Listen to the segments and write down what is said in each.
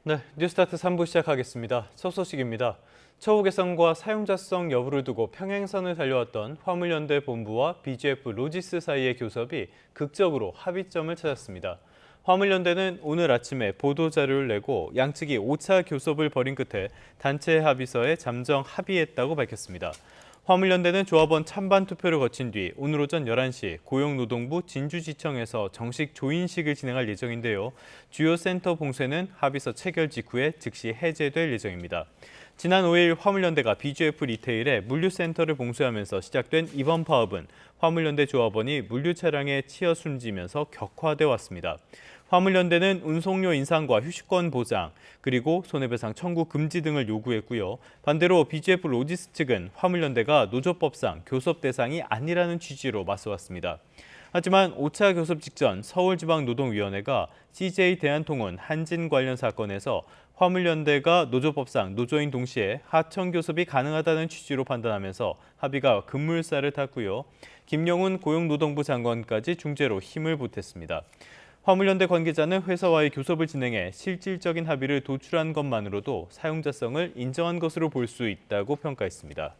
네, 뉴스타트 3부 시작하겠습니다. 첫 소식입니다. 처우 개선과 사용자성 여부를 두고 평행선을 달려왔던 화물연대 본부와 BGF 로지스 사이의 교섭이 극적으로 합의점을 찾았습니다. 화물연대는 오늘 아침에 보도자료를 내고 양측이 5차 교섭을 벌인 끝에 단체 합의서에 잠정 합의했다고 밝혔습니다. 화물연대는 조합원 찬반 투표를 거친 뒤 오늘 오전 11시 고용노동부 진주지청에서 정식 조인식을 진행할 예정인데요. 주요 센터 봉쇄는 합의서 체결 직후에 즉시 해제될 예정입니다. 지난 5일 화물연대가 BGF 리테일의 물류센터를 봉쇄하면서 시작된 이번 파업은 화물연대 조합원이 물류 차량에 치여 숨지면서 격화돼 왔습니다. 화물연대는 운송료 인상과 휴식권 보장, 그리고 손해배상 청구 금지 등을 요구했고요. 반대로 BGF 로지스 측은 화물연대가 노조법상 교섭 대상이 아니라는 취지로 맞서왔습니다. 하지만 5차 교섭 직전 서울지방노동위원회가 CJ 대한통운 한진 관련 사건에서 화물연대가 노조법상 노조인 동시에 하청 교섭이 가능하다는 취지로 판단하면서 합의가 급물살을 탔고요. 김영훈 고용노동부 장관까지 중재로 힘을 보탰습니다. 화물연대 관계자는 회사와의 교섭을 진행해 실질적인 합의를 도출한 것만으로도 사용자성을 인정한 것으로 볼 수 있다고 평가했습니다.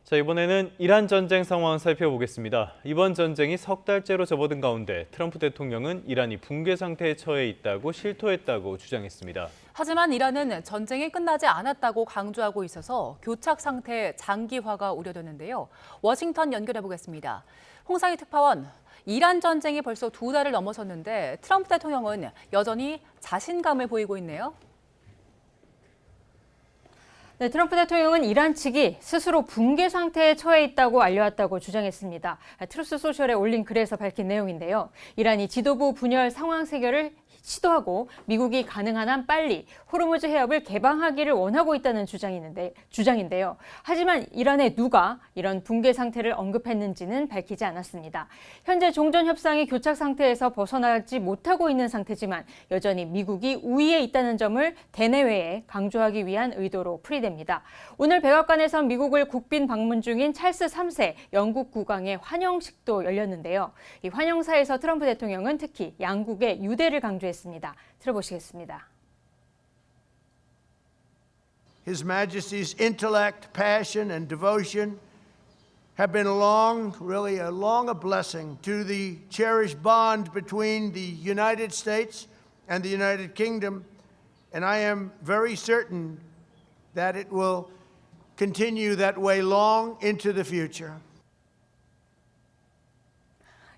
자, 이번에는 이란 전쟁 상황 살펴보겠습니다. 이번 전쟁이 석 달째로 접어든 가운데 트럼프 대통령은 이란이 붕괴 상태에 처해 있다고 실토했다고 주장했습니다. 하지만 이란은 전쟁이 끝나지 않았다고 강조하고 있어서 교착 상태 장기화가 우려되는데요. 워싱턴 연결해 보겠습니다. 홍상희 특파원, 이란 전쟁이 벌써 2달을 넘어섰는데 트럼프 대통령은 여전히 자신감을 보이고 있네요. 네, 트럼프 대통령은 이란 측이 스스로 붕괴 상태에 처해 있다고 알려왔다고 주장했습니다. 트루스 소셜에 올린 글에서 밝힌 내용인데요. 이란이 지도부 분열 상황 해결을 시도하고 미국이 가능한 한 빨리 호르무즈 해협을 개방하기를 원하고 있다는 주장인데요. 하지만 이란의 누가 이런 붕괴 상태를 언급했는지는 밝히지 않았습니다. 현재 종전 협상이 교착 상태에서 벗어나지 못하고 있는 상태지만 여전히 미국이 우위에 있다는 점을 대내외에 강조하기 위한 의도로 풀이됩니다. 오늘 백악관에선 미국을 국빈 방문 중인 찰스 3세 영국 국왕의 환영식도 열렸는데요. 이 환영사에서 트럼프 대통령은 특히 양국의 유대를 강조했습니다. 들어보시겠습니다. His Majesty's intellect, passion, and devotion have been really a blessing to the cherished bond between the United States and the United Kingdom, and I am very certain that it will continue that way long into the future.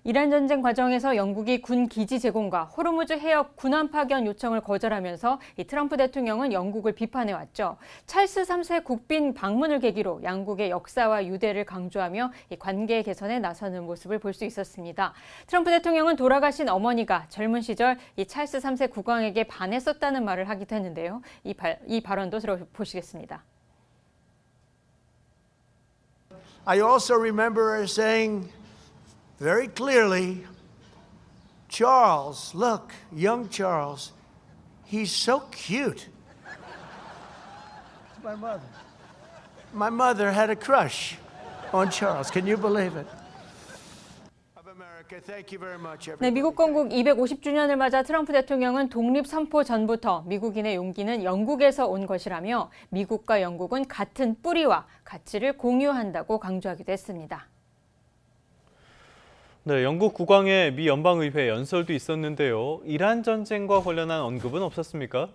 이란 전쟁 과정에서 영국이 군 기지 제공과 호르무즈 해협 군함 파견 요청을 거절하면서 이 트럼프 대통령은 영국을 비판해왔죠. 찰스 3세 국빈 방문을 계기로 양국의 역사와 유대를 강조하며 이 관계 개선에 나서는 모습을 볼 수 있었습니다. 트럼프 대통령은 돌아가신 어머니가 젊은 시절 이 찰스 3세 국왕에게 반했었다는 말을 하기도 했는데요. 이 발언도 들어보시겠습니다. I also remember her saying very clearly, Charles, look, young Charles, he's so cute. My mother. My mother had a crush on Charles. Can you believe it? Of America, thank you very much, everybody. 네, 미국 건국 250주년을 맞아 트럼프 대통령은 독립 선포 전부터 미국인의 용기는 영국에서 온 것이라며 미국과 영국은 같은 뿌리와 가치를 공유한다고 강조하기도 했습니다. 네, 영국 국왕의 미 연방의회 연설도 있었는데요. 이란 전쟁과 관련한 언급은 없었습니까?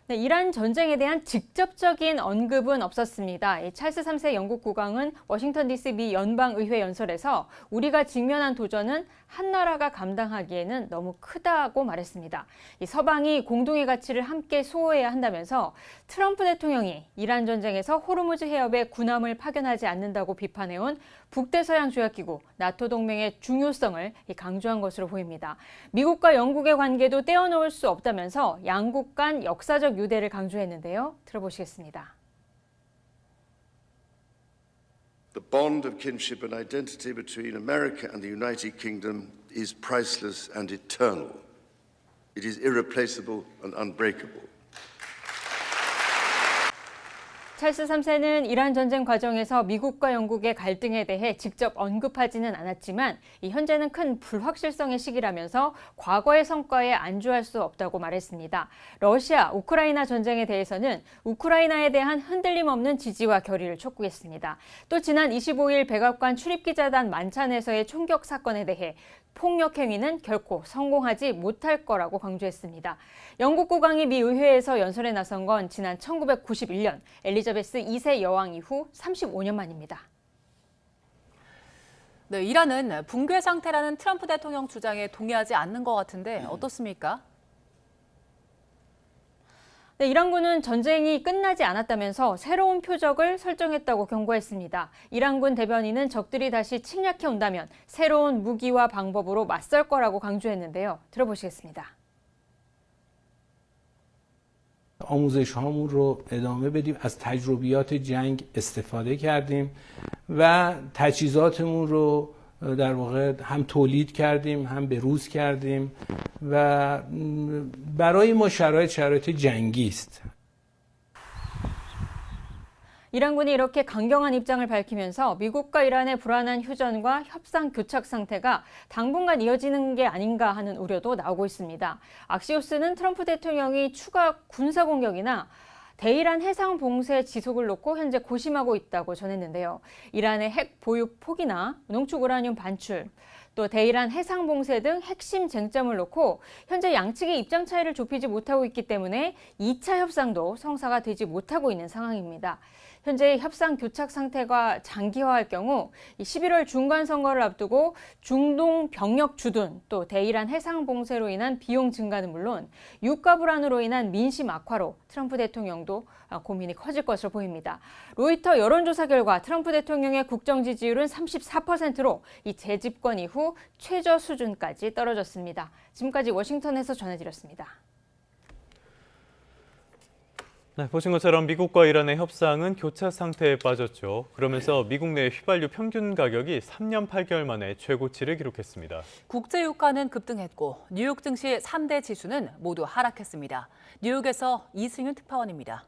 네, 이란 전쟁에 대한 직접적인 언급은 없었습니다. 이 찰스 3세 영국 국왕은 워싱턴 DC 미 연방의회 연설에서 우리가 직면한 도전은 한 나라가 감당하기에는 너무 크다고 말했습니다. 이 서방이 공동의 가치를 함께 수호해야 한다면서 트럼프 대통령이 이란 전쟁에서 호르무즈 해협에 군함을 파견하지 않는다고 비판해온 북대서양 조약기구 나토 동맹의 중요성을 강조한 것으로 보입니다. 미국과 영국의 관계도 떼어놓을 수 없다면서 양국 간 역사적 유대를 강조했는데요. 들어보시겠습니다. The bond of kinship and identity between America and the United Kingdom is priceless and eternal. It is irreplaceable and unbreakable. 찰스 3세는 이란 전쟁 과정에서 미국과 영국의 갈등에 대해 직접 언급하지는 않았지만 현재는 큰 불확실성의 시기라면서 과거의 성과에 안주할 수 없다고 말했습니다. 러시아, 우크라이나 전쟁에 대해서는 우크라이나에 대한 흔들림 없는 지지와 결의를 촉구했습니다. 또 지난 25일 백악관 출입기자단 만찬에서의 총격 사건에 대해 폭력 행위는 결코 성공하지 못할 거라고 강조했습니다. 영국 국왕이 미 의회에서 연설에 나선 건 지난 1991년 엘리자베스 2세 여왕 이후 35년 만입니다. 네, 이란은 붕괴 상태라는 트럼프 대통령 주장에 동의하지 않는 것 같은데 어떻습니까? 네, 이란군은 전쟁이 끝나지 않았다면서 새로운 표적을 설정했다고 경고했습니다. 이란군 대변인은 적들이 다시 침략해 온다면 새로운 무기와 방법으로 맞설 거라고 강조했는데요. 들어보시겠습니다. آموزش‌هامون رو ادامه بدیم از تجربیات جنگ استفاده کردیم و تجهیزاتمون رو در واقع هم تولید کردیم هم بروز کردیم و برای ما شرایط جنگی است. 이란군이 이렇게 강경한 입장을 밝히면서 미국과 이란의 불안한 휴전과 협상 교착 상태가 당분간 이어지는 게 아닌가 하는 우려도 나오고 있습니다. 악시오스는 트럼프 대통령이 추가 군사 공격이나 대이란 해상 봉쇄 지속을 놓고 현재 고심하고 있다고 전했는데요. 이란의 핵 보유 포기나 농축 우라늄 반출, 또 대이란 해상 봉쇄 등 핵심 쟁점을 놓고 현재 양측의 입장 차이를 좁히지 못하고 있기 때문에 2차 협상도 성사가 되지 못하고 있는 상황입니다. 현재 협상 교착 상태가 장기화할 경우 11월 중간 선거를 앞두고 중동 병력 주둔, 또 대이란 해상 봉쇄로 인한 비용 증가는 물론 유가 불안으로 인한 민심 악화로 트럼프 대통령도 고민이 커질 것으로 보입니다. 로이터 여론조사 결과 트럼프 대통령의 국정 지지율은 34%로 이 재집권 이후 최저 수준까지 떨어졌습니다. 지금까지 워싱턴에서 전해드렸습니다. 네, 보신 것처럼 미국과 이란의 협상은 교착 상태에 빠졌죠. 그러면서 미국 내 휘발유 평균 가격이 3년 8개월 만에 최고치를 기록했습니다. 국제 유가는 급등했고 뉴욕 증시 3대 지수는 모두 하락했습니다. 뉴욕에서 이승윤 특파원입니다.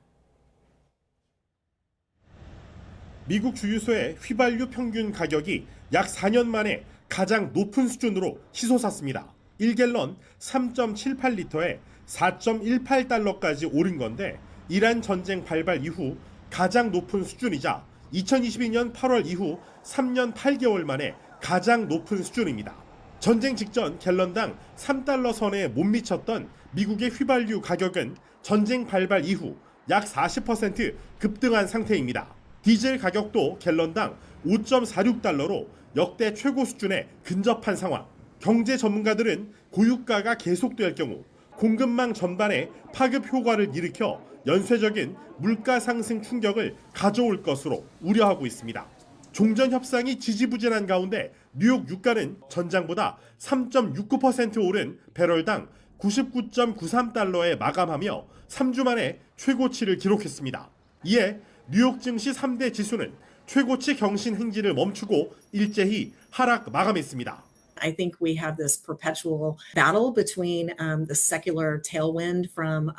미국 주유소의 휘발유 평균 가격이 약 4년 만에 가장 높은 수준으로 치솟았습니다. 1갤런 3.78리터에 4.18달러까지 오른 건데 이란 전쟁 발발 이후 가장 높은 수준이자 2022년 8월 이후 3년 8개월 만에 가장 높은 수준입니다. 전쟁 직전 갤런당 3달러 선에 못 미쳤던 미국의 휘발유 가격은 전쟁 발발 이후 약 40% 급등한 상태입니다. 디젤 가격도 갤런당 5.46달러로 역대 최고 수준에 근접한 상황. 경제 전문가들은 고유가가 계속될 경우 공급망 전반에 파급 효과를 일으켜 연쇄적인 물가 상승 충격을 가져올 것으로 우려하고 있습니다. 종전 협상이 지지부진한 가운데 뉴욕 유가는 전장보다 3.69% 오른 배럴당 99.93달러에 마감하며 3주 만에 최고치를 기록했습니다. 이에 뉴욕 증시 3대 지수는 최고치 경신 행진을 멈추고 일제히 하락 마감했습니다. I think we have this perpetual battle between the secular tailwind from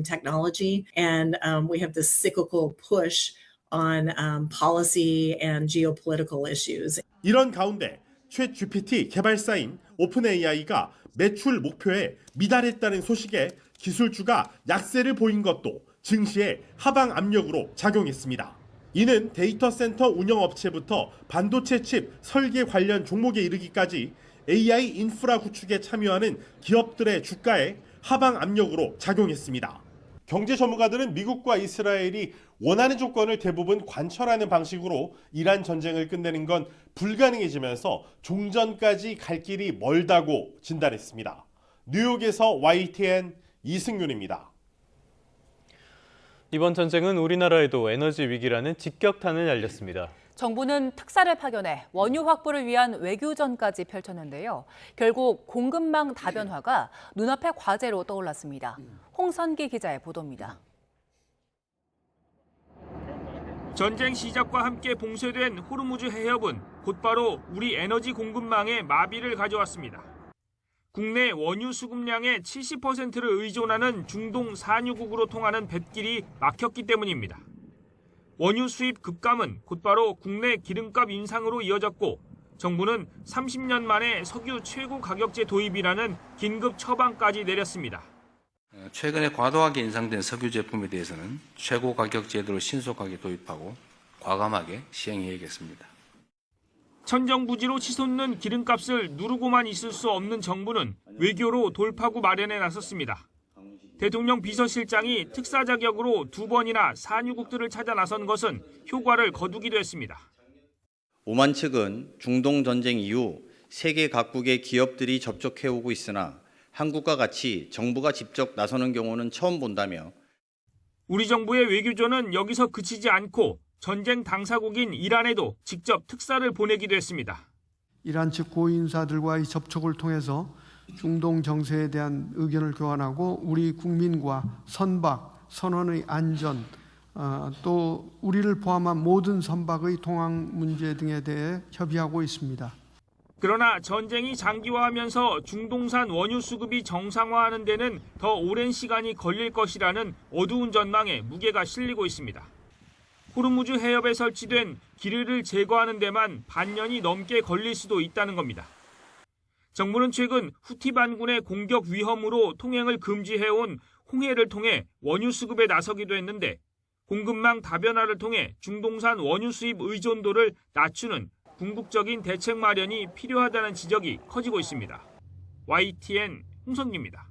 technology and we have this cyclical push on policy and geopolitical issues. 이런 가운데 챗 GPT 개발사인 오픈AI가 매출 목표에 미달했다는 소식에 기술주가 약세를 보인 것도 증시에 하방 압력으로 작용했습니다. 이는 데이터 센터 운영업체부터 반도체 칩 설계 관련 종목에 이르기까지 AI 인프라 구축에 참여하는 기업들의 주가에 하방 압력으로 작용했습니다. 경제 전문가들은 미국과 이스라엘이 원하는 조건을 대부분 관철하는 방식으로 이란 전쟁을 끝내는 건 불가능해지면서 종전까지 갈 길이 멀다고 진단했습니다. 뉴욕에서 YTN 이승윤입니다. 이번 전쟁은 우리나라에도 에너지 위기라는 직격탄을 날렸습니다. 정부는 특사를 파견해 원유 확보를 위한 외교전까지 펼쳤는데요. 결국 공급망 다변화가 눈앞의 과제로 떠올랐습니다. 홍선기 기자의 보도입니다. 전쟁 시작과 함께 봉쇄된 호르무즈 해협은 곧바로 우리 에너지 공급망에 마비를 가져왔습니다. 국내 원유 수급량의 70%를 의존하는 중동 산유국으로 통하는 뱃길이 막혔기 때문입니다. 원유 수입 급감은 곧바로 국내 기름값 인상으로 이어졌고 정부는 30년 만에 석유 최고 가격제 도입이라는 긴급 처방까지 내렸습니다. 최근에 과도하게 인상된 석유 제품에 대해서는 최고 가격 제도를 신속하게 도입하고 과감하게 시행해야겠습니다. 천정부지로 치솟는 기름값을 누르고만 있을 수 없는 정부는 외교로 돌파구 마련에 나섰습니다. 대통령 비서실장이 특사 자격으로 2번이나 산유국들을 찾아 나선 것은 효과를 거두기도 했습니다. 오만 측은 중동 전쟁 이후 세계 각국의 기업들이 접촉해오고 있으나 한국과 같이 정부가 직접 나서는 경우는 처음 본다며 우리 정부의 외교조는 여기서 그치지 않고 전쟁 당사국인 이란에도 직접 특사를 보내기도 했습니다. 이란 측 고위인사들과의 접촉을 통해서 중동 정세에 대한 의견을 교환하고 우리 국민과 선박, 선원의 안전, 또 우리를 포함한 모든 선박의 통항 문제 등에 대해 협의하고 있습니다. 그러나 전쟁이 장기화하면서 중동산 원유 수급이 정상화하는 데는 더 오랜 시간이 걸릴 것이라는 어두운 전망에 무게가 실리고 있습니다. 호르무즈 해협에 설치된 기류를 제거하는 데만 반년이 넘게 걸릴 수도 있다는 겁니다. 정부는 최근 후티 반군의 공격 위험으로 통행을 금지해온 홍해를 통해 원유 수급에 나서기도 했는데 공급망 다변화를 통해 중동산 원유 수입 의존도를 낮추는 궁극적인 대책 마련이 필요하다는 지적이 커지고 있습니다. YTN 홍성기입니다.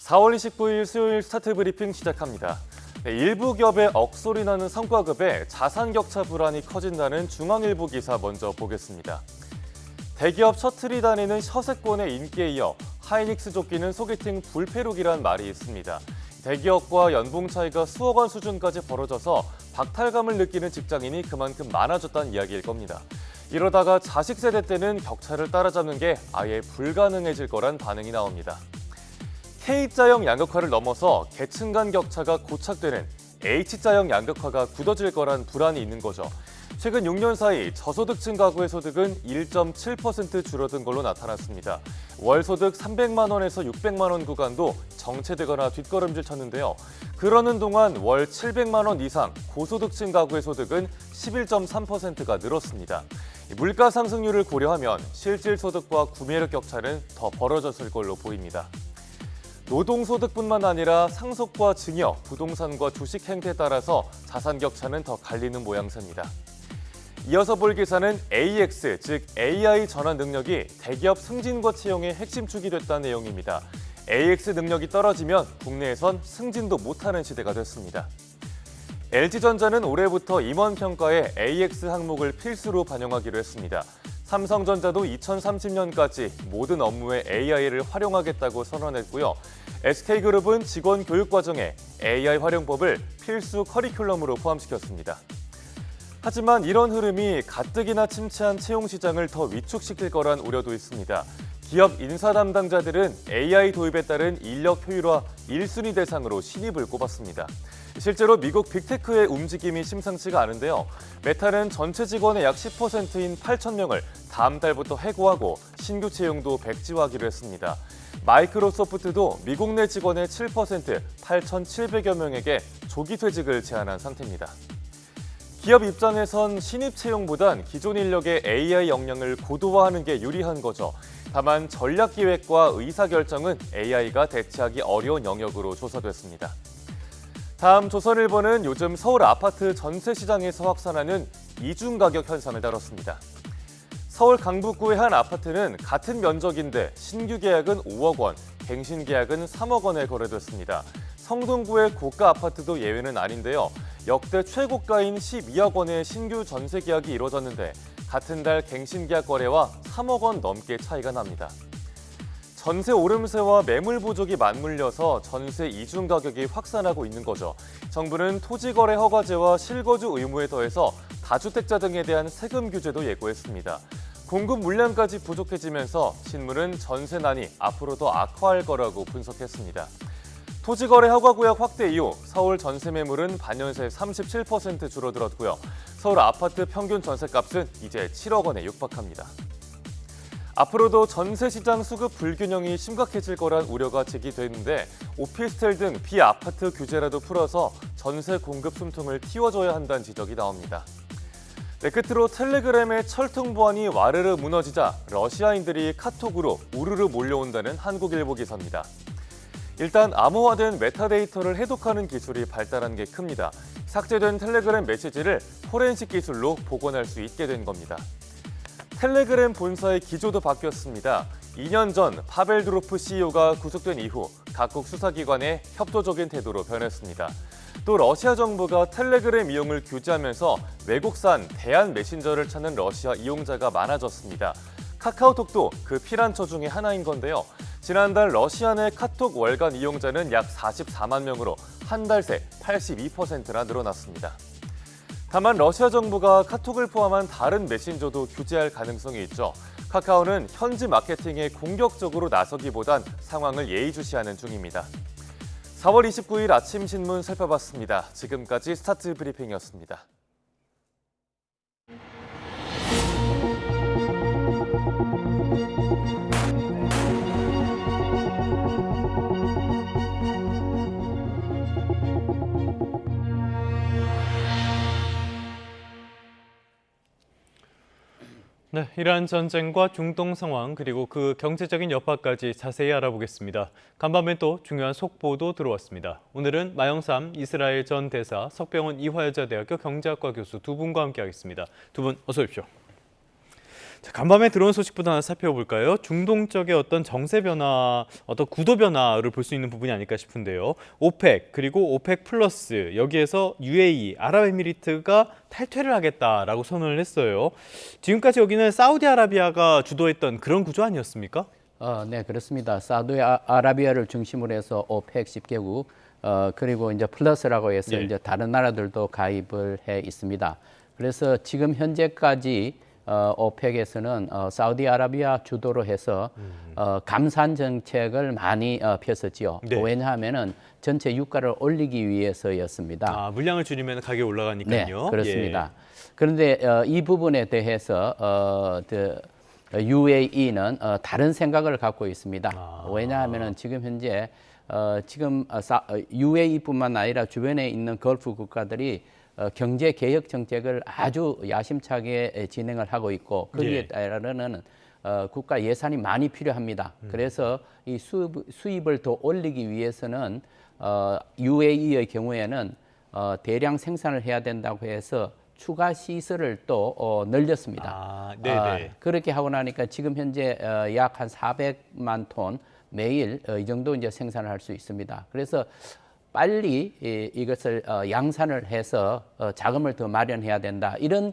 (4월 29일) 수요일 스타트 브리핑 시작합니다. 일부 기업의 억소리 나는 성과급에 자산 격차 불안이 커진다는 중앙일보 기사 먼저 보겠습니다. 대기업 셔틀이 다니는 셔세권의 인기에 이어 하이닉스 조끼는 소개팅 불패룩이란 말이 있습니다. 대기업과 연봉 차이가 수억 원 수준까지 벌어져서 박탈감을 느끼는 직장인이 그만큼 많아졌다는 이야기일 겁니다. 이러다가 자식 세대 때는 격차를 따라잡는 게 아예 불가능해질 거란 반응이 나옵니다. K자형 양극화를 넘어서 계층 간 격차가 고착되는 H자형 양극화가 굳어질 거란 불안이 있는 거죠. 최근 6년 사이 저소득층 가구의 소득은 1.7% 줄어든 걸로 나타났습니다. 월 소득 300만 원에서 600만 원 구간도 정체되거나 뒷걸음질 쳤는데요. 그러는 동안 월 700만 원 이상 고소득층 가구의 소득은 11.3%가 늘었습니다. 물가 상승률을 고려하면 실질 소득과 구매력 격차는 더 벌어졌을 걸로 보입니다. 노동소득뿐만 아니라 상속과 증여, 부동산과 주식 행태에 따라서 자산 격차는 더 갈리는 모양새입니다. 이어서 볼 기사는 AX, 즉 AI 전환 능력이 대기업 승진과 채용의 핵심 축이 됐다는 내용입니다. AX 능력이 떨어지면 국내에선 승진도 못하는 시대가 됐습니다. LG전자는 올해부터 임원 평가에 AX 항목을 필수로 반영하기로 했습니다. 삼성전자도 2030년까지 모든 업무에 AI를 활용하겠다고 선언했고요. SK그룹은 직원 교육 과정에 AI 활용법을 필수 커리큘럼으로 포함시켰습니다. 하지만 이런 흐름이 가뜩이나 침체한 채용 시장을 더 위축시킬 거란 우려도 있습니다. 기업 인사 담당자들은 AI 도입에 따른 인력 효율화 1순위 대상으로 신입을 꼽았습니다. 실제로 미국 빅테크의 움직임이 심상치가 않은데요. 메타는 전체 직원의 약 10%인 8,000명을 다음 달부터 해고하고 신규 채용도 백지화하기로 했습니다. 마이크로소프트도 미국 내 직원의 7%, 8,700여 명에게 조기 퇴직을 제안한 상태입니다. 기업 입장에선 신입 채용보단 기존 인력의 AI 역량을 고도화하는 게 유리한 거죠. 다만 전략기획과 의사결정은 AI가 대체하기 어려운 영역으로 조사됐습니다. 다음 조선일보는 요즘 서울 아파트 전세 시장에서 확산하는 이중 가격 현상을 다뤘습니다. 서울 강북구의 한 아파트는 같은 면적인데 신규 계약은 5억 원, 갱신 계약은 3억 원에 거래됐습니다. 성동구의 고가 아파트도 예외는 아닌데요. 역대 최고가인 12억 원의 신규 전세 계약이 이루어졌는데 같은 달 갱신 계약 거래와 3억 원 넘게 차이가 납니다. 전세 오름세와 매물 부족이 맞물려서 전세 이중 가격이 확산하고 있는 거죠. 정부는 토지거래 허가제와 실거주 의무에 더해서 다주택자 등에 대한 세금 규제도 예고했습니다. 공급 물량까지 부족해지면서 신문은 전세난이 앞으로 더 악화할 거라고 분석했습니다. 토지거래 허가구역 확대 이후 서울 전세 매물은 반년 새 37% 줄어들었고요. 서울 아파트 평균 전셋값은 이제 7억 원에 육박합니다. 앞으로도 전세 시장 수급 불균형이 심각해질 거란 우려가 제기되는데 오피스텔 등 비아파트 규제라도 풀어서 전세 공급 숨통을 틔워줘야 한다는 지적이 나옵니다. 네, 끝으로 텔레그램의 철통 보안이 와르르 무너지자 러시아인들이 카톡으로 우르르 몰려온다는 한국일보 기사입니다. 일단 암호화된 메타데이터를 해독하는 기술이 발달한 게 큽니다. 삭제된 텔레그램 메시지를 포렌식 기술로 복원할 수 있게 된 겁니다. 텔레그램 본사의 기조도 바뀌었습니다. 2년 전 파벨 드로프 CEO가 구속된 이후 각국 수사기관의 협조적인 태도로 변했습니다. 또 러시아 정부가 텔레그램 이용을 규제하면서 외국산 대한 메신저를 찾는 러시아 이용자가 많아졌습니다. 카카오톡도 그 피란처 중에 하나인 건데요. 지난달 러시아 내 카톡 월간 이용자는 약 44만 명으로 한 달 새 82%나 늘어났습니다. 다만 러시아 정부가 카톡을 포함한 다른 메신저도 규제할 가능성이 있죠. 카카오는 현지 마케팅에 공격적으로 나서기보단 상황을 예의주시하는 중입니다. 4월 29일 아침 신문 살펴봤습니다. 지금까지 스타트 브리핑이었습니다. 네, 이란 전쟁과 중동 상황 그리고 그 경제적인 여파까지 자세히 알아보겠습니다. 간밤에 또 중요한 속보도 들어왔습니다. 오늘은 마영삼 이스라엘 전 대사, 석병원 이화여자대학교 경제학과 교수 두 분과 함께하겠습니다. 두 분 어서 오십시오. 자, 간밤에 들어온 소식부터 하나 살펴볼까요? 중동 쪽의 어떤 정세 변화, 어떤 구도 변화를 볼 수 있는 부분이 아닐까 싶은데요. 오펙 그리고 오펙 플러스 여기에서 UAE, 아랍에미리트가 탈퇴를 하겠다라고 선언을 했어요. 지금까지 여기는 사우디아라비아가 주도했던 그런 구조 아니었습니까? 네, 그렇습니다. 사우디아라비아를 중심으로 해서 오펙 10개국 그리고 이제 플러스라고 해서 이제 다른 나라들도 가입을 해 있습니다. 그래서 지금 현재까지 오펙에서는 사우디아라비아 주도로 해서 감산 정책을 많이 폈었지요. 네. 왜냐하면은 전체 유가를 올리기 위해서였습니다. 물량을 줄이면 가격이 올라가니까요. 네, 그렇습니다. 예. 그런데 이 부분에 대해서 UAE는 다른 생각을 갖고 있습니다. 왜냐하면은 지금 현재 UAE뿐만 아니라 주변에 있는 걸프 국가들이 경제 개혁 정책을 아주 야심차게 진행을 하고 있고 거기에 따르는 국가 예산이 많이 필요합니다. 그래서 이 수입을 더 올리기 위해서는 UAE의 경우에는 대량 생산을 해야 된다고 해서 추가 시설을 또 늘렸습니다. 그렇게 하고 나니까 지금 현재 약 한 400만 톤 매일 이 정도 이제 생산을 할 수 있습니다. 그래서 빨리 이것을 양산을 해서 자금을 더 마련해야 된다. 이런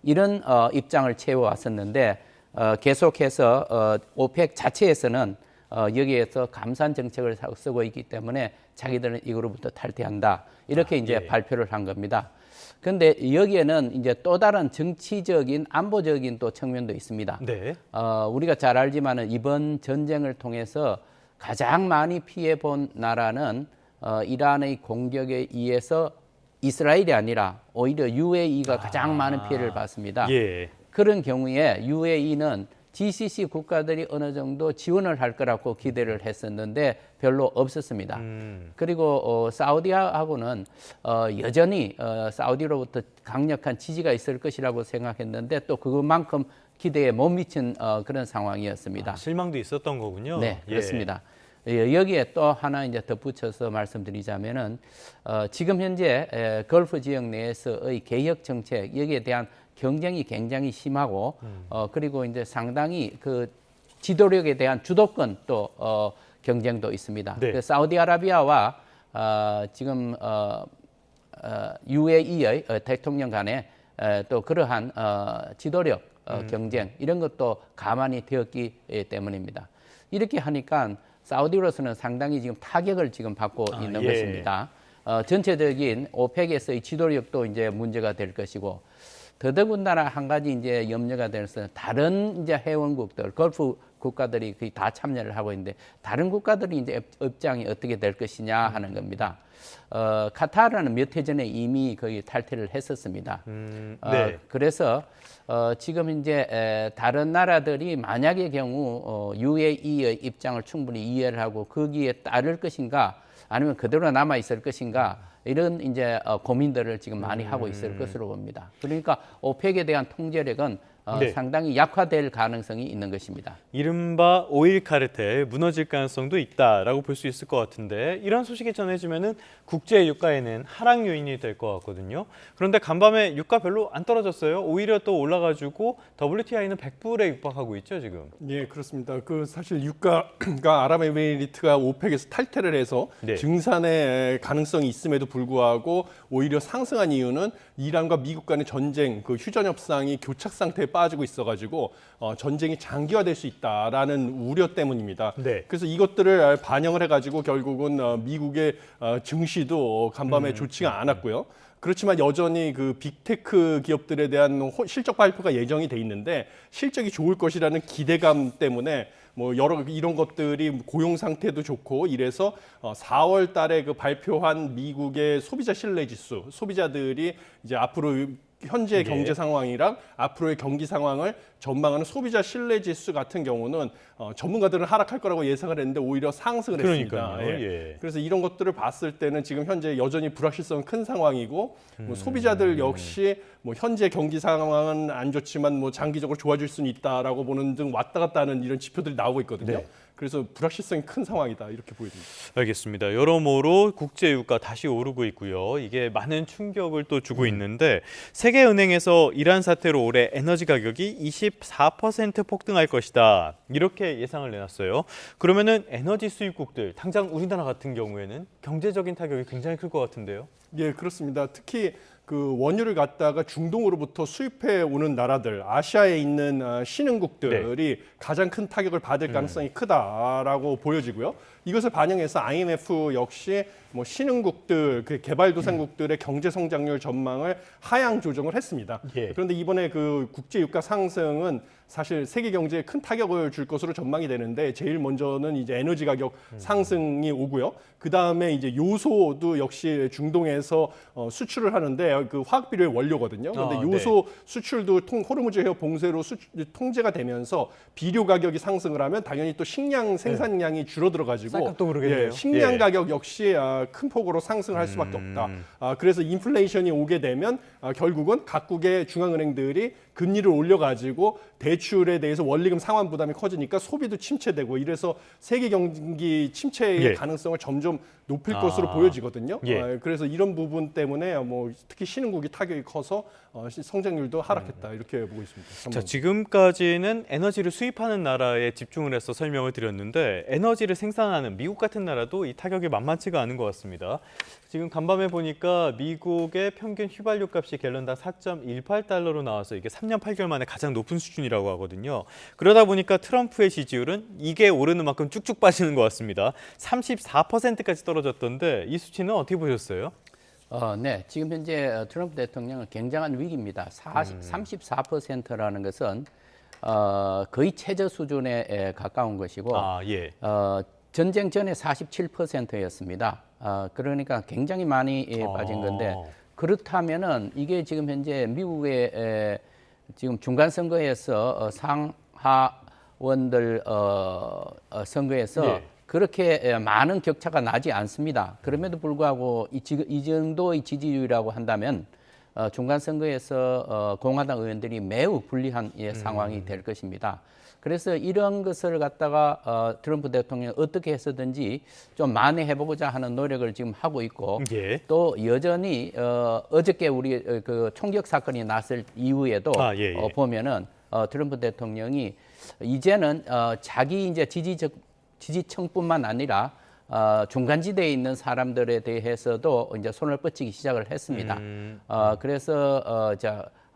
이런 입장을 채워왔었는데 계속해서 오펙 자체에서는 여기에서 감산 정책을 쓰고 있기 때문에 자기들은 이거로부터 탈퇴한다. 이렇게 이제 발표를 한 겁니다. 그런데 여기에는 이제 또 다른 정치적인 안보적인 또 측면도 있습니다. 네. 우리가 잘 알지만은 이번 전쟁을 통해서 가장 많이 피해 본 나라는 이란의 공격에 의해서 이스라엘이 아니라 오히려 UAE가 가장 많은 피해를 봤습니다. 예. 그런 경우에 UAE는 GCC 국가들이 어느 정도 지원을 할 거라고 기대를 했었는데 별로 없었습니다. 그리고 사우디하고는 여전히 사우디로부터 강력한 지지가 있을 것이라고 생각했는데 또 그것만큼 기대에 못 미친 그런 상황이었습니다. 실망도 있었던 거군요. 네, 그렇습니다. 여기에 또 하나 이제 덧붙여서 말씀드리자면은 지금 현재 걸프 지역 내에서의 개혁 정책 여기에 대한 경쟁이 굉장히 심하고 그리고 이제 상당히 그 지도력에 대한 주도권 또 경쟁도 있습니다. 네. 사우디아라비아와 지금 UAE의 대통령 간에 또 그러한 지도력 경쟁 이런 것도 가만히 되었기 때문입니다. 이렇게 하니까 사우디로서는 상당히 지금 타격을 지금 받고 있는 것입니다. 전체적인 오펙에서의 지도력도 이제 문제가 될 것이고 더더군다나 한 가지 이제 염려가 되는 것은 다른 이제 회원국들, 걸프 국가들이 거의 다 참여를 하고 있는데 다른 국가들이 이제 입장이 어떻게 될 것이냐 하는 겁니다. 카타르는 몇 해 전에 이미 거의 탈퇴를 했었습니다. 네. 그래서 지금 이제 다른 나라들이 만약의 경우 UAE의 입장을 충분히 이해를 하고 거기에 따를 것인가 아니면 그대로 남아 있을 것인가 이런 이제 고민들을 지금 많이 하고 있을 것으로 봅니다. 그러니까 오펙에 대한 통제력은 네. 상당히 약화될 가능성이 있는 것입니다. 이른바 오일 카르텔 무너질 가능성도 있다라고 볼 수 있을 것 같은데 이런 소식이 전해지면은 국제 유가에는 하락 요인이 될 것 같거든요. 그런데 간밤에 유가 별로 안 떨어졌어요. 오히려 또 올라가지고 WTI는 100불에 육박하고 있죠 지금. 예, 그렇습니다. 그 사실 유가가 아랍에미리트가 오펙에서 탈퇴를 해서 네. 증산의 가능성이 있음에도 불구하고 오히려 상승한 이유는 이란과 미국 간의 전쟁, 그 휴전 협상이 교착 상태에 빠지고 있어가지고 전쟁이 장기화될 수 있다라는 우려 때문입니다. 네. 그래서 이것들을 반영을 해가지고 결국은 미국의 증시도 간밤에 좋지가 않았고요. 그렇지만 여전히 그 빅테크 기업들에 대한 실적 발표가 예정이 돼 있는데 실적이 좋을 것이라는 기대감 때문에 뭐 여러 이런 것들이 고용 상태도 좋고 이래서 4월 달에 그 발표한 미국의 소비자 신뢰 지수, 소비자들이 이제 앞으로 현재 경제 상황이랑 앞으로의 경기 상황을 전망하는 소비자 신뢰 지수 같은 경우는 전문가들은 하락할 거라고 예상을 했는데 오히려 상승을 했습니다. 예. 그래서 이런 것들을 봤을 때는 지금 현재 여전히 불확실성은 큰 상황이고 뭐 소비자들 역시 뭐 현재 경기 상황은 안 좋지만 뭐 장기적으로 좋아질 수는 있다라고 보는 등 왔다 갔다 하는 이런 지표들이 나오고 있거든요. 네. 그래서 불확실성이 큰 상황이다 이렇게 보여집니다. 알겠습니다. 여러모로 국제 유가 다시 오르고 있고요. 이게 많은 충격을 또 주고 있는데 세계은행에서 이란 사태로 올해 에너지 가격이 24% 폭등할 것이다. 이렇게 예상을 내놨어요. 그러면은 에너지 수입국들, 당장 우리나라 같은 경우에는 경제적인 타격이 굉장히 클 것 같은데요. 예, 그렇습니다. 특히 그 원유를 갖다가 중동으로부터 수입해 오는 나라들, 아시아에 있는 신흥국들이 가장 큰 타격을 받을 가능성이 크다라고 보여지고요. 이것을 반영해서 IMF 역시 뭐 신흥국들, 그 개발도상국들의 경제 성장률 전망을 하향 조정을 했습니다. 예. 그런데 이번에 그 국제 유가 상승은 사실 세계 경제에 큰 타격을 줄 것으로 전망이 되는데 제일 먼저는 이제 에너지 가격 상승이 오고요. 그 다음에 이제 요소도 역시 중동에서 수출을 하는데 그 화학 비료의 원료거든요. 그런데 요소 수출도 호르무즈 해협 봉쇄로 통제가 되면서 비료 가격이 상승을 하면 당연히 또 식량 생산량이 줄어들어가지고 식량 가격 역시 큰 폭으로 상승을 할 수밖에 없다. 그래서 인플레이션이 오게 되면 결국은 각국의 중앙은행들이 금리를 올려가지고 대출에 대해서 원리금 상환 부담이 커지니까 소비도 침체되고 이래서 세계 경기 침체의 가능성을 점점 높일 것으로 보여지거든요. 그래서 이런 부분 때문에 뭐 특히 신흥국이 타격이 커서 성장률도 하락했다 이렇게 보고 있습니다. 자, 지금까지는 에너지를 수입하는 나라에 집중을 해서 설명을 드렸는데 에너지를 생산하는 미국 같은 나라도 이 타격이 만만치가 않은 것 같습니다. 지금 간밤에 보니까 미국의 평균 휘발유 값이 갤런당 4.18달러로 나와서 이게 3년 8개월 만에 가장 높은 수준이라고 하거든요. 그러다 보니까 트럼프의 지지율은 이게 오르는 만큼 쭉쭉 빠지는 것 같습니다. 34%까지 떨어졌던데 이 수치는 어떻게 보셨어요? 네, 지금 현재 트럼프 대통령은 굉장한 위기입니다. 34%라는 것은 거의 최저 수준에 가까운 것이고 전쟁 전에 47%였습니다. 그러니까 굉장히 많이 빠진 건데 그렇다면은 이게 지금 현재 미국의 지금 중간 선거에서 상하원들 선거에서 그렇게 많은 격차가 나지 않습니다. 그럼에도 불구하고 이 정도의 지지율이라고 한다면 중간 선거에서 공화당 의원들이 매우 불리한 상황이 될 것입니다. 그래서 이런 것을 갖다가 트럼프 대통령이 어떻게 해서든지 좀 만회해보고자 하는 노력을 지금 하고 있고 또 여전히 어저께 우리 그 총격 사건이 났을 이후에도 보면은 트럼프 대통령이 이제는 자기 이제 지지층뿐만 아니라 중간지대에 있는 사람들에 대해서도 이제 손을 뻗치기 시작을 했습니다. 그래서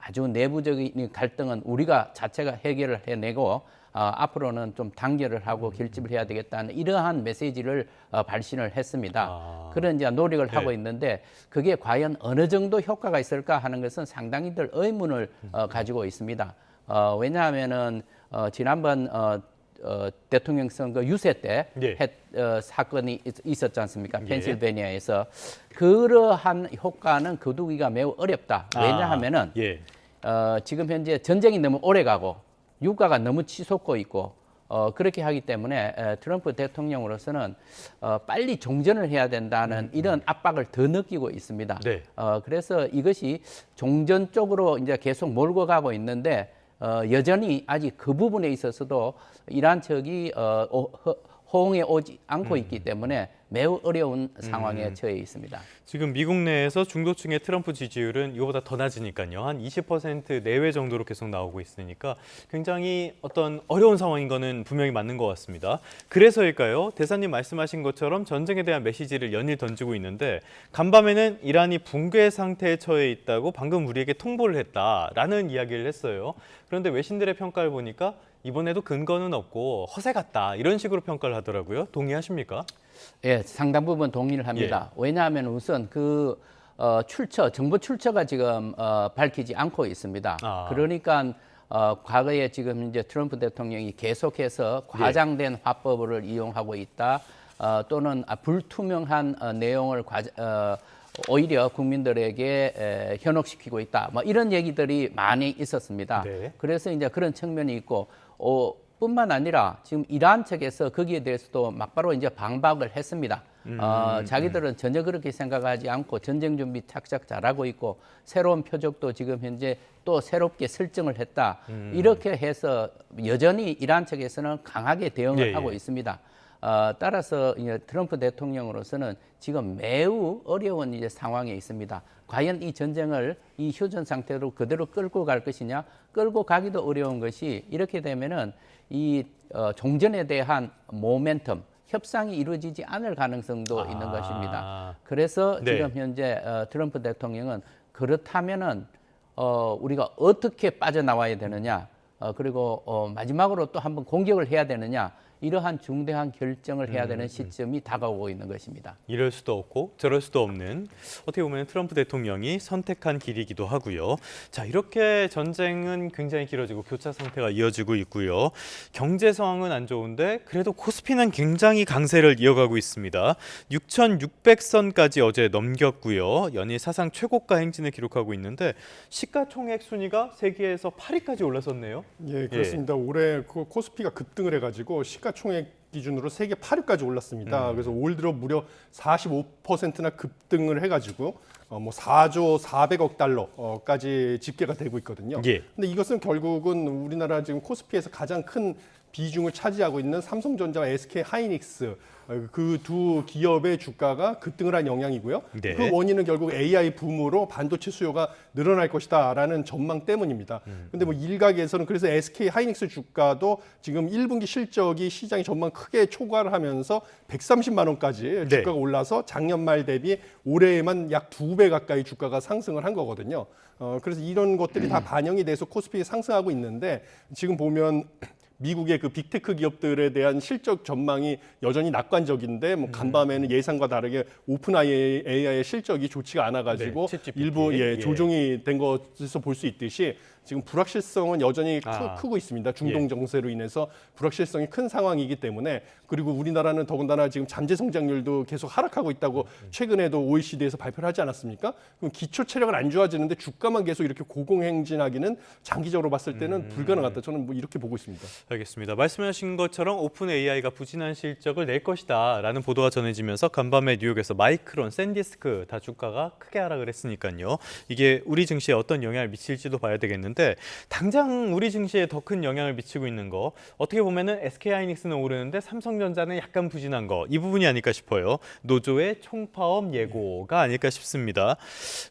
아주 내부적인 갈등은 우리가 자체가 해결을 해내고 앞으로는 좀 단결을 하고 결집을 해야 되겠다는 이러한 메시지를 발신을 했습니다. 그런 이제 노력을 네. 하고 있는데 그게 과연 어느 정도 효과가 있을까 하는 것은 상당히들 의문을 가지고 있습니다. 왜냐하면은 지난번 대통령 선거 유세 때 예. 사건이 있었지 않습니까? 펜실베니아에서 그러한 효과는 거두기가 매우 어렵다. 왜냐하면은 예. 지금 현재 전쟁이 너무 오래 가고 유가가 너무 치솟고 있고 그렇게 하기 때문에 트럼프 대통령으로서는 빨리 종전을 해야 된다는 이런 압박을 더 느끼고 있습니다. 네. 그래서 이것이 종전 쪽으로 이제 계속 몰고 가고 있는데 여전히 아직 그 부분에 있어서도 이란 측이 호응해 오지 않고 있기 때문에 매우 어려운 상황에 처해 있습니다. 지금 미국 내에서 중도층의 트럼프 지지율은 이거보다 더 낮으니까요. 한 20% 내외 정도로 계속 나오고 있으니까 굉장히 어떤 어려운 상황인 거는 분명히 맞는 것 같습니다. 그래서일까요? 대사님 말씀하신 것처럼 전쟁에 대한 메시지를 연일 던지고 있는데 간밤에는 이란이 붕괴 상태에 처해 있다고 방금 우리에게 통보를 했다라는 이야기를 했어요. 그런데 외신들의 평가를 보니까 이번에도 근거는 없고 허세 같다 이런 식으로 평가를 하더라고요. 동의하십니까? 예, 상당 부분 동의를 합니다. 왜냐하면 우선 그 정보 출처가 지금 밝히지 않고 있습니다. 그러니까 과거에 지금 이제 트럼프 대통령이 계속해서 과장된 화법을 이용하고 있다. 또는 불투명한 내용을 오히려 국민들에게 현혹시키고 있다. 뭐 이런 얘기들이 많이 있었습니다. 네. 그래서 이제 그런 측면이 있고 뿐만 아니라 지금 이란 측에서 거기에 대해서도 막바로 이제 반박을 했습니다. 자기들은 전혀 그렇게 생각하지 않고 전쟁 준비 착착 잘하고 있고 새로운 표적도 지금 현재 또 새롭게 설정을 했다. 이렇게 해서 여전히 이란 측에서는 강하게 대응을 하고 있습니다. 따라서 이제 트럼프 대통령으로서는 지금 매우 어려운 이제 상황에 있습니다. 과연 이 전쟁을 이 휴전 상태로 그대로 끌고 갈 것이냐, 끌고 가기도 어려운 것이 이렇게 되면은 이 종전에 대한 모멘텀, 협상이 이루어지지 않을 가능성도 있는 것입니다. 그래서 지금 현재 트럼프 대통령은 그렇다면은 우리가 어떻게 빠져나와야 되느냐, 그리고 마지막으로 또 한번 공격을 해야 되느냐. 이러한 중대한 결정을 해야 되는 시점이 다가오고 있는 것입니다. 이럴 수도 없고 저럴 수도 없는 어떻게 보면 트럼프 대통령이 선택한 길이기도 하고요. 자, 이렇게 전쟁은 굉장히 길어지고 교차 상태가 이어지고 있고요. 경제 상황은 안 좋은데 그래도 코스피는 굉장히 강세를 이어가고 있습니다. 6,600선까지 어제 넘겼고요. 연일 사상 최고가 행진을 기록하고 있는데 시가총액 순위가 세계에서 8위까지 올라섰네요. 예, 그렇습니다. 올해 그 코스피가 급등을 해가지고 시가총액 기준으로 세계 8위까지 올랐습니다. 그래서 올 들어 무려 45%나 급등을 해가지고 뭐 4조 400억 달러까지 집계가 되고 있거든요. 근데 이것은 결국은 우리나라 지금 코스피에서 가장 큰 비중을 차지하고 있는 삼성전자와 SK 하이닉스 그 두 기업의 주가가 급등을 한 영향이고요. 그 원인은 결국 AI 붐으로 반도체 수요가 늘어날 것이다라는 전망 때문입니다. 근데 뭐 일각에서는 그래서 SK 하이닉스 주가도 지금 1분기 실적이 시장이 전망 크게 초과를 하면서 130만 원까지 주가가 올라서 작년 말 대비 올해에만 약 2배 가까이 주가가 상승을 한 거거든요. 그래서 이런 것들이 다 반영이 돼서 코스피가 상승하고 있는데 지금 보면 미국의 그 빅테크 기업들에 대한 실적 전망이 여전히 낙관적인데 뭐 간밤에는 예상과 다르게 오픈 AI의 실적이 좋지가 않아가지고 일부 조정이 된 것에서 볼 수 있듯이 지금 불확실성은 여전히 크고 있습니다. 중동 정세로 인해서 불확실성이 큰 상황이기 때문에 그리고 우리나라는 더군다나 지금 잠재 성장률도 계속 하락하고 있다고 최근에도 OECD에서 발표를 하지 않았습니까? 그럼 기초 체력은 안 좋아지는데 주가만 계속 이렇게 고공행진하기는 장기적으로 봤을 때는 불가능하다. 저는 뭐 이렇게 보고 있습니다. 알겠습니다. 말씀하신 것처럼 오픈 AI가 부진한 실적을 낼 것이다라는 보도가 전해지면서 간밤에 뉴욕에서 마이크론, 샌디스크 다 주가가 크게 하락을 했으니까요. 이게 우리 증시에 어떤 영향을 미칠지도 봐야 되겠는데 당장 우리 증시에 더 큰 영향을 미치고 있는 거 어떻게 보면은 SK하이닉스는 오르는데 삼성전자는 약간 부진한 거 이 부분이 아닐까 싶어요. 노조의 총파업 예고가 아닐까 싶습니다.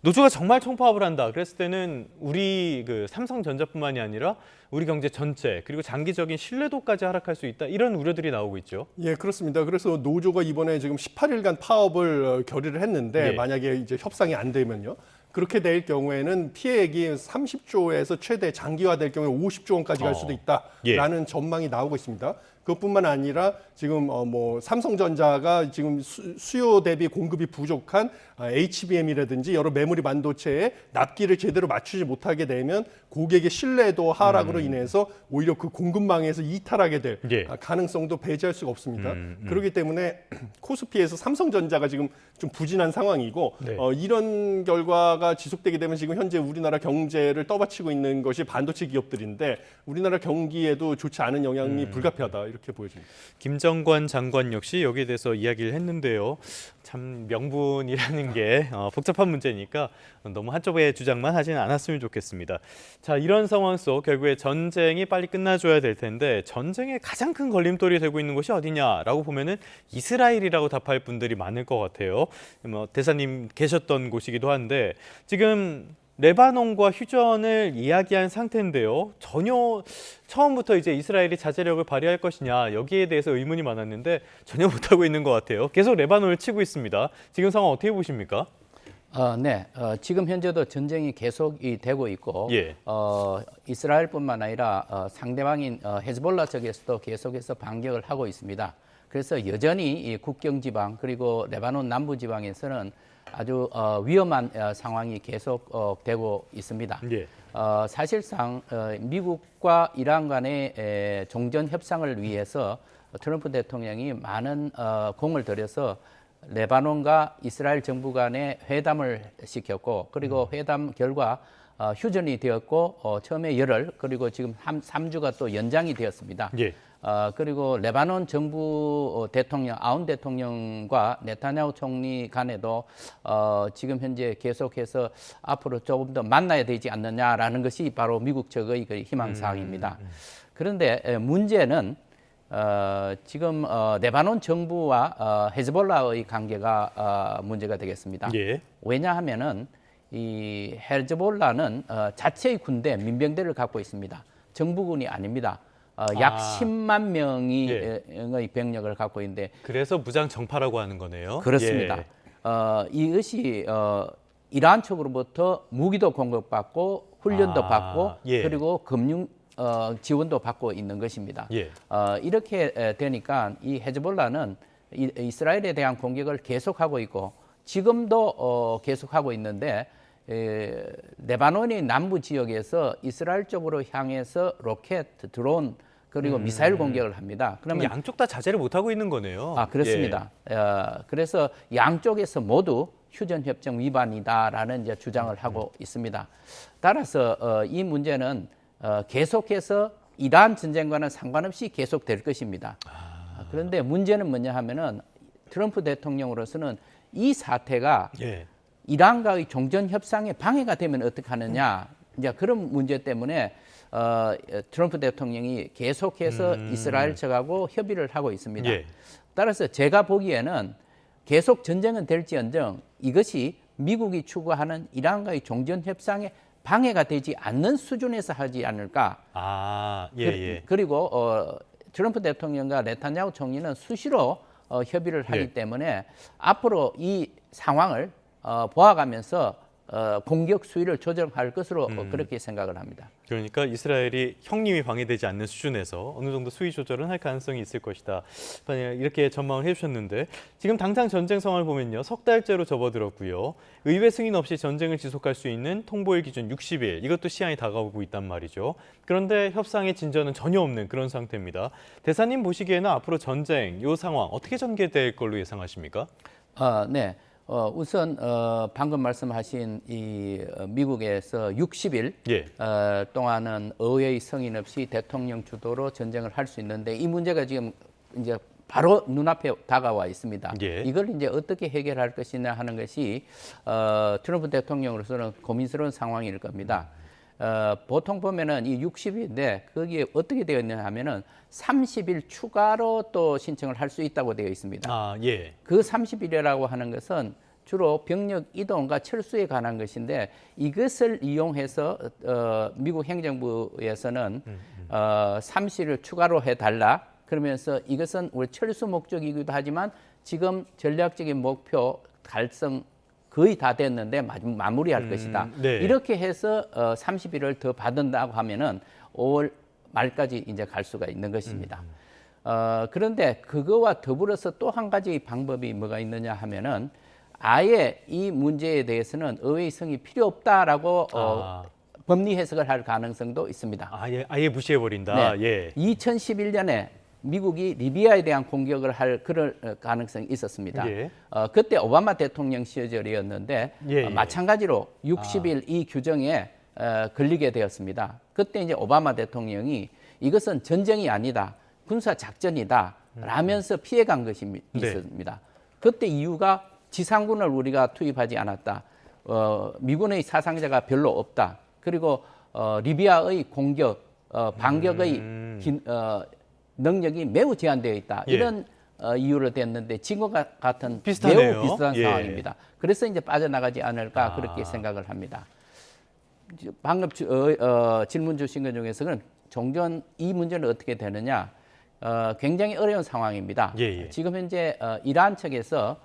노조가 정말 총파업을 한다. 그랬을 때는 우리 그 삼성전자뿐만이 아니라 우리 경제 전체 그리고 장기적인 신뢰도까지 하락할 수 있다. 이런 우려들이 나오고 있죠. 예, 그렇습니다. 그래서 노조가 이번에 지금 18일간 파업을 결의를 했는데 만약에 이제 협상이 안 되면요. 그렇게 될 경우에는 피해액이 30조에서 최대 장기화될 경우에 50조 원까지 갈 수도 있다라는 전망이 나오고 있습니다. 그것뿐만 아니라 지금 삼성전자가 지금 수요 대비 공급이 부족한 HBM이라든지 여러 메모리 반도체에 납기를 제대로 맞추지 못하게 되면 고객의 신뢰도 하락으로 인해서 오히려 그 공급망에서 이탈하게 될 가능성도 배제할 수가 없습니다. 그렇기 때문에 코스피에서 삼성전자가 지금 좀 부진한 상황이고 이런 결과가 지속되게 되면 지금 현재 우리나라 경제를 떠받치고 있는 것이 반도체 기업들인데 우리나라 경기에도 좋지 않은 영향이 불가피하다 이렇게 보여집니다. 김정관 장관 역시 여기에 대해서 이야기를 했는데요. 참 명분이라는 게 복잡한 문제니까 너무 한쪽의 주장만 하지는 않았으면 좋겠습니다. 자, 이런 상황 속 결국에 전쟁이 빨리 끝나줘야 될 텐데 전쟁의 가장 큰 걸림돌이 되고 있는 곳이 어디냐라고 보면은 이스라엘이라고 답할 분들이 많을 것 같아요. 대사님 계셨던 곳이기도 한데 지금 레바논과 휴전을 이야기한 상태인데요. 전혀 처음부터 이제 이스라엘이 자제력을 발휘할 것이냐 여기에 대해서 의문이 많았는데 전혀 못하고 있는 것 같아요. 계속 레바논을 치고 있습니다. 지금 상황 어떻게 보십니까? 네, 지금 현재도 전쟁이 계속이 되고 있고 이스라엘뿐만 아니라 상대방인 헤즈볼라 쪽에서도 계속해서 반격을 하고 있습니다. 그래서 여전히 이 국경 지방 그리고 레바논 남부 지방에서는 아주 위험한 상황이 계속되고 있습니다. 사실상 미국과 이란 간의 종전 협상을 위해서 트럼프 대통령이 많은 공을 들여서 레바논과 이스라엘 정부 간의 회담을 시켰고 그리고 회담 결과 휴전이 되었고 처음에 열흘 그리고 지금 3주가 또 연장이 되었습니다. 그리고 레바논 정부 대통령 아운 대통령과 네타냐후 총리 간에도 지금 현재 계속해서 앞으로 조금 더 만나야 되지 않느냐라는 것이 바로 미국 측의 그 희망사항입니다. 그런데 문제는 지금 레바논 정부와 헤즈볼라의 관계가 문제가 되겠습니다. 왜냐하면은 이 헤즈볼라는 자체의 군대, 민병대를 갖고 있습니다. 정부군이 아닙니다. 약 10만 명의 병력을 갖고 있는데 그래서 무장 정파라고 하는 거네요. 그렇습니다. 이것이 이란 쪽으로부터 무기도 공급받고 훈련도 받고 그리고 금융 지원도 받고 있는 것입니다. 이렇게 되니까 이 헤즈볼라는 이스라엘에 대한 공격을 계속하고 있고 지금도 계속하고 있는데 레바논의 남부 지역에서 이스라엘 쪽으로 향해서 로켓, 드론 그리고 미사일 공격을 합니다. 그러면 양쪽 다 자제를 못하고 있는 거네요. 그렇습니다. 그래서 양쪽에서 모두 휴전협정 위반이다라는 이제 주장을 하고 있습니다. 따라서 이 문제는 계속해서 이란 전쟁과는 상관없이 계속될 것입니다. 그런데 문제는 뭐냐 하면은 트럼프 대통령으로서는 이 사태가 이란과의 종전 협상에 방해가 되면 어떻게 하느냐 이제 그런 문제 때문에 트럼프 대통령이 계속해서 이스라엘 측하고 협의를 하고 있습니다. 따라서 제가 보기에는 계속 전쟁은 될지언정 이것이 미국이 추구하는 이란과의 종전 협상에 방해가 되지 않는 수준에서 하지 않을까. 그리고 트럼프 대통령과 네타냐후 총리는 수시로 협의를 하기 때문에 앞으로 이 상황을 보아가면서 공격 수위를 조정할 것으로 그렇게 생각을 합니다. 그러니까 이스라엘이 형님이 방해되지 않는 수준에서 어느 정도 수위 조절은 할 가능성이 있을 것이다. 이렇게 전망을 해주셨는데 지금 당장 전쟁 상황을 보면요. 석 달째로 접어들었고요. 의회 승인 없이 전쟁을 지속할 수 있는 통보일 기준 60일 이것도 시한이 다가오고 있단 말이죠. 그런데 협상의 진전은 전혀 없는 그런 상태입니다. 대사님 보시기에는 앞으로 전쟁, 이 상황 어떻게 전개될 걸로 예상하십니까? 네. 우선 방금 말씀하신 이 미국에서 60일 동안은 의회의 승인 없이 대통령 주도로 전쟁을 할 수 있는데 이 문제가 지금 이제 바로 눈앞에 다가와 있습니다. 이걸 이제 어떻게 해결할 것이냐 하는 것이 트럼프 대통령으로서는 고민스러운 상황일 겁니다. 보통 보면은 이 60일인데 거기에 어떻게 되어 있냐 하면은 30일 추가로 또 신청을 할 수 있다고 되어 있습니다. 그 30일이라고 하는 것은 주로 병력 이동과 철수에 관한 것인데 이것을 이용해서 미국 행정부에서는 30일을 추가로 해달라. 그러면서 이것은 우리 철수 목적이기도 하지만 지금 전략적인 목표 달성 거의 다 됐는데 마무리할 것이다. 네. 이렇게 해서 30일을 더 받는다고 하면은 5월 말까지 이제 갈 수가 있는 것입니다. 그런데 그거와 더불어서 또 한 가지 방법이 뭐가 있느냐 하면은 아예 이 문제에 대해서는 의회의 성이 필요 없다라고 법리 해석을 할 가능성도 있습니다. 아예 무시해버린다. 네. 예. 2011년에 미국이 리비아에 대한 공격을 할 그런 가능성이 있었습니다. 예. 그때 오바마 대통령 시절이었는데 예. 마찬가지로 60일 이 규정에 걸리게 되었습니다. 그때 이제 오바마 대통령이 이것은 전쟁이 아니다, 군사 작전이다 라면서 피해간 것이 있습니다. 그때 이유가 지상군을 우리가 투입하지 않았다. 미군의 사상자가 별로 없다. 그리고 리비아의 공격, 반격의 능력이 매우 제한되어 있다. 예. 이런 이유로 됐는데 지금과 같은 비슷하네요. 매우 비슷한 예. 상황입니다. 그래서 이제 빠져나가지 않을까 그렇게 생각을 합니다. 방금 질문 주신 것 중에서는 종전 이 문제는 어떻게 되느냐? 굉장히 어려운 상황입니다. 예. 지금 현재 이란 측에서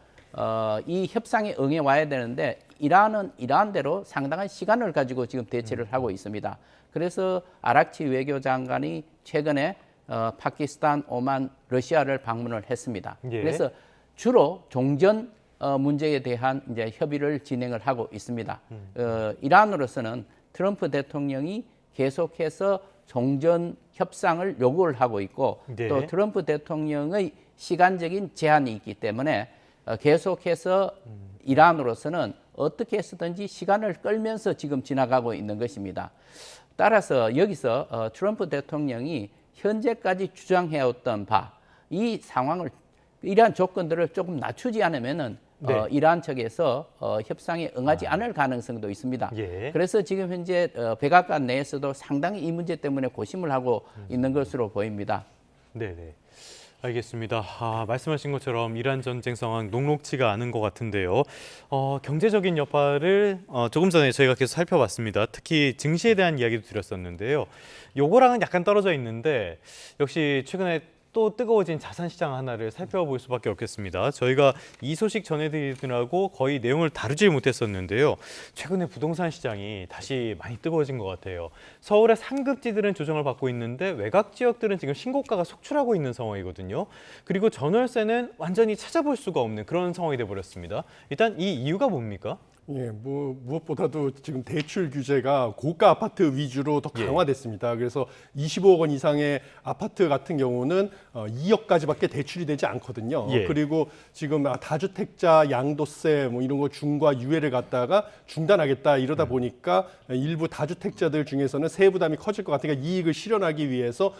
이 협상에 응해 와야 되는데 이란은 이란대로 상당한 시간을 가지고 지금 대처를 하고 있습니다. 그래서 아락치 외교장관이 최근에 파키스탄, 오만, 러시아를 방문을 했습니다. 예. 그래서 주로 종전 문제에 대한 이제 협의를 진행을 하고 있습니다. 이란으로서는 트럼프 대통령이 계속해서 종전 협상을 요구를 하고 있고 네. 또 트럼프 대통령의 시간적인 제한이 있기 때문에 계속해서 이란으로서는 어떻게 해서든지 시간을 끌면서 지금 지나가고 있는 것입니다. 따라서 여기서 트럼프 대통령이 현재까지 주장해왔던 바 이 상황을 이러한 조건들을 조금 낮추지 않으면은 네. 이란 측에서 협상에 응하지 않을 가능성도 있습니다. 예. 그래서 지금 현재 백악관 내에서도 상당히 이 문제 때문에 고심을 하고 있는 것으로 보입니다. 네네. 알겠습니다. 말씀하신 것처럼 이란 전쟁 상황 녹록치가 않은 것 같은데요. 경제적인 여파를 조금 전에 저희가 계속 살펴봤습니다. 특히 증시에 대한 이야기도 드렸었는데요. 요거랑은 약간 떨어져 있는데 역시 최근에 또 뜨거워진 자산 시장 하나를 살펴볼 수밖에 없겠습니다. 저희가 이 소식 전해드리느라고 거의 내용을 다루지 못했었는데요. 최근에 부동산 시장이 다시 많이 뜨거워진 것 같아요. 서울의 상급지들은 조정을 받고 있는데 외곽 지역들은 지금 신고가가 속출하고 있는 상황이거든요. 그리고 전월세는 완전히 찾아볼 수가 없는 그런 상황이 돼버렸습니다. 일단 이 이유가 뭡니까? 예, 무엇보다도 지금 대출 규제가 고가 아파트 위주로 더 강화됐습니다. 그래서 25억 원 이상의 아파트 같은 경우는 2억까지밖에 대출이 되지 않거든요. 예. 그리고 지금 다주택자 양도세 뭐 이런 거 중과 유예를 갖다가 중단하겠다 이러다 보니까 일부 다주택자들 중에서는 세부 부담이 커질 것 같으니까 이익을 실현하기 위해서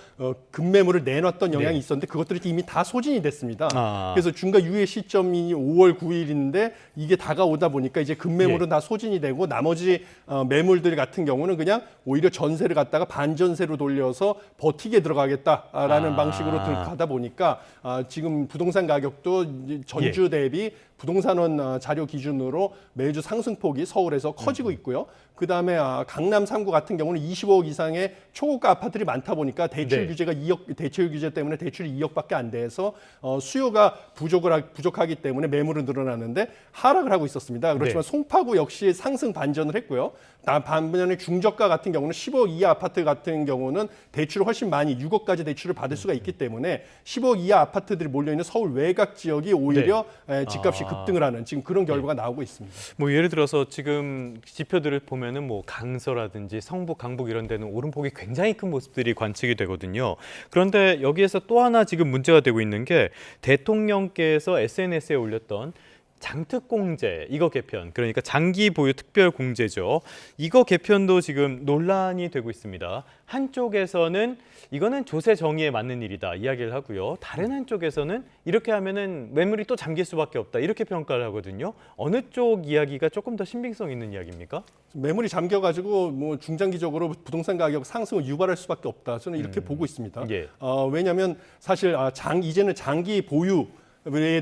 급매물을 내놨던 영향이 있었는데 그것들이 이미 다 소진이 됐습니다. 그래서 중과 유예 시점이 5월 9일인데 이게 다가오다 보니까 이제 급매물은 다 소진이 되고 나머지 매물들 같은 경우는 그냥 오히려 전세를 갖다가 반전세로 돌려서 버티게 들어가겠다라는 방식으로 가다 보니까 지금 부동산 가격도 전주 대비 부동산원 자료 기준으로 매주 상승폭이 서울에서 커지고 있고요. 그다음에 강남 3구 같은 경우는 25억 이상의 초고가 아파트들이 많다 보니까 대출 규제가 2억, 대출 규제 때문에 대출이 2억밖에 안 돼서 수요가 부족하기 때문에 매물은 늘어나는데 하락을 하고 있었습니다. 그렇지만 송파구 역시 상승 반전을 했고요. 반면에 중저가 같은 경우는 10억 이하 아파트 같은 경우는 대출을 훨씬 많이 6억까지 대출을 받을 수가 있기 때문에 10억 이하 아파트들이 몰려있는 서울 외곽 지역이 오히려 집값이 급등을 하는 지금 그런 결과가 나오고 있습니다. 뭐 예를 들어서 지금 지표들을 보면은 뭐 강서라든지 성북, 강북 이런 데는 오름폭이 굉장히 큰 모습들이 관측이 되거든요. 그런데 여기에서 또 하나 지금 문제가 되고 있는 게 대통령께서 SNS에 올렸던 장특공제 이거 개편, 그러니까 장기 보유 특별 공제죠. 이거 개편도 지금 논란이 되고 있습니다. 한쪽에서는 이거는 조세 정의에 맞는 일이다 이야기를 하고요. 다른 한쪽에서는 이렇게 하면은 매물이 또 잠길 수밖에 없다 이렇게 평가를 하거든요. 어느 쪽 이야기가 조금 더 신빙성 있는 이야기입니까? 매물이 잠겨가지고 뭐 중장기적으로 부동산 가격 상승을 유발할 수밖에 없다. 저는 이렇게 보고 있습니다. 왜냐하면 사실 이제는 장기 보유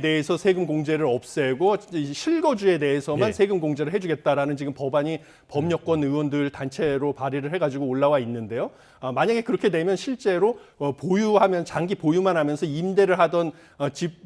대해서 세금 공제를 없애고 실거주에 대해서만 예. 세금 공제를 해주겠다라는 지금 법안이 법여권 의원들 단체로 발의를 해가지고 올라와 있는데요. 만약에 그렇게 되면 실제로 보유하면 장기 보유만 하면서 임대를 하던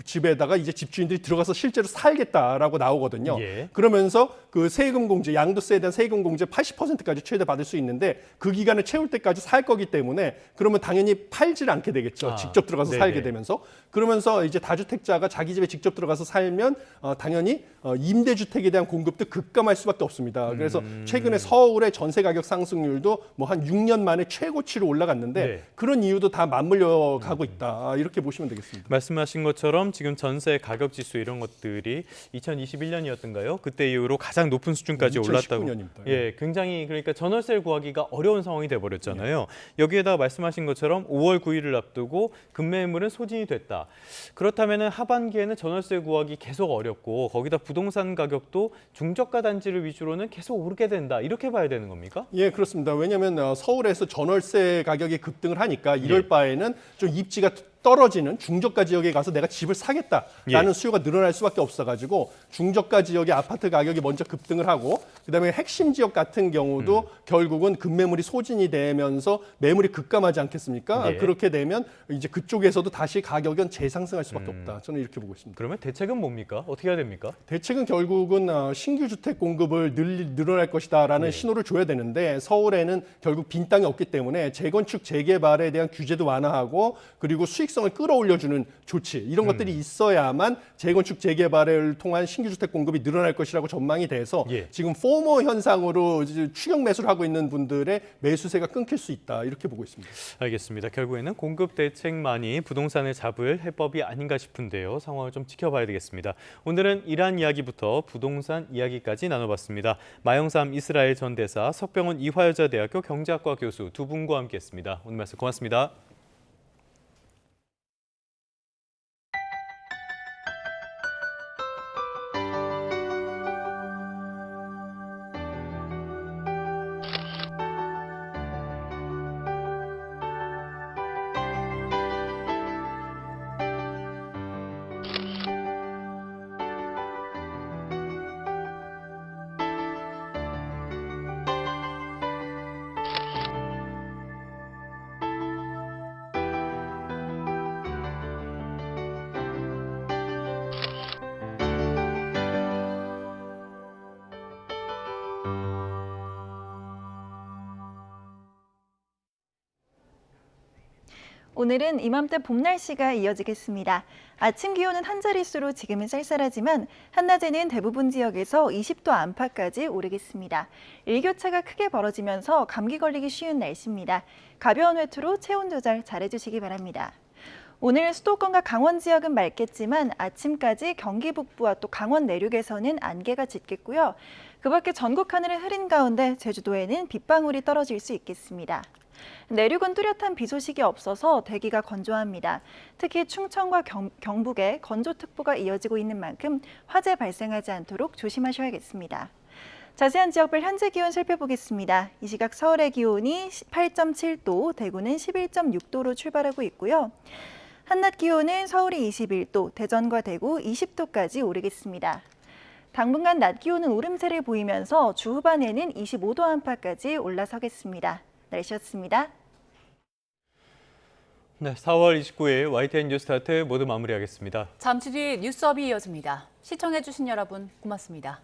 집에다가 이제 집주인들이 들어가서 실제로 살겠다라고 나오거든요. 예. 그러면서 그 세금 공제, 양도세에 대한 세금 공제 80%까지 최대 받을 수 있는데 그 기간을 채울 때까지 살 거기 때문에 그러면 당연히 팔질 않게 되겠죠. 직접 들어가서 네네. 살게 되면서. 그러면서 이제 다주택자가 자기 집에 직접 들어가서 살면 당연히 임대주택에 대한 공급도 급감할 수밖에 없습니다. 그래서 최근에 서울의 전세 가격 상승률도 뭐 한 6년 만에 최고치로 올라갔는데 네. 그런 이유도 다 맞물려 가고 있다. 이렇게 보시면 되겠습니다. 말씀하신 것처럼 지금 전세 가격 지수 이런 것들이 2021년이었던가요? 그때 이후로 가장 높은 수준까지 올랐다고. 2019년입니다. 예, 굉장히 그러니까 전월세를 구하기가 어려운 상황이 돼 버렸잖아요. 여기에다가 말씀하신 것처럼 5월 9일을 앞두고 급매물은 소진이 됐다. 그렇다면은 하반기에는 전월세 구하기 계속 어렵고 거기다 부동산 가격도 중저가 단지를 위주로는 계속 오르게 된다. 이렇게 봐야 되는 겁니까? 예, 그렇습니다. 왜냐하면 서울에서 전월세 가격이 급등을 하니까 이럴 바에는 좀 입지가 떨어지는 중저가 지역에 가서 내가 집을 사겠다라는 수요가 늘어날 수밖에 없어가지고 중저가 지역의 아파트 가격이 먼저 급등을 하고 그다음에 핵심 지역 같은 경우도 결국은 급매물이 소진이 되면서 매물이 급감하지 않겠습니까? 그렇게 되면 이제 그쪽에서도 다시 가격은 재상승할 수밖에 없다. 저는 이렇게 보고 있습니다. 그러면 대책은 뭡니까? 어떻게 해야 됩니까? 대책은 결국은 신규 주택 공급을 늘어날 것이다라는 신호를 줘야 되는데 서울에는 결국 빈 땅이 없기 때문에 재건축 재개발에 대한 규제도 완화하고 그리고 수익성을 끌어올려주는 조치 이런 것들이 있어야만 재건축 재개발을 통한 신규 주택 공급이 늘어날 것이라고 전망이 돼서 지금 포머 현상으로 추격 매수를 하고 있는 분들의 매수세가 끊길 수 있다 이렇게 보고 있습니다. 알겠습니다. 결국에는 공급 대책만이 부동산을 잡을 해법이 아닌가 싶은데요. 상황을 좀 지켜봐야 되겠습니다. 오늘은 이란 이야기부터 부동산 이야기까지 나눠봤습니다. 마영삼 이스라엘 전 대사, 석병원 이화여자대학교 경제학과 교수 두 분과 함께했습니다. 오늘 말씀 고맙습니다. 오늘은 이맘때 봄 날씨가 이어지겠습니다. 아침 기온은 한 자릿수로 지금은 쌀쌀하지만 한낮에는 대부분 지역에서 20도 안팎까지 오르겠습니다. 일교차가 크게 벌어지면서 감기 걸리기 쉬운 날씨입니다. 가벼운 외투로 체온 조절 잘해주시기 바랍니다. 오늘 수도권과 강원 지역은 맑겠지만 아침까지 경기 북부와 또 강원 내륙에서는 안개가 짙겠고요. 그 밖에 전국 하늘은 흐린 가운데 제주도에는 빗방울이 떨어질 수 있겠습니다. 내륙은 뚜렷한 비 소식이 없어서 대기가 건조합니다. 특히 충청과 경북에 건조특보가 이어지고 있는 만큼 화재 발생하지 않도록 조심하셔야겠습니다. 자세한 지역별 현재 기온 살펴보겠습니다. 이 시각 서울의 기온이 8.7도, 대구는 11.6도로 출발하고 있고요. 한낮 기온은 서울이 21도, 대전과 대구 20도까지 오르겠습니다. 당분간 낮 기온은 오름세를 보이면서 주 후반에는 25도 안팎까지 올라서겠습니다. 날씨였습니다. 네, 4월 29일 YTN 뉴스타트 모두 마무리하겠습니다. 잠시 뒤 뉴스업이 이어집니다. 시청해주신 여러분 고맙습니다.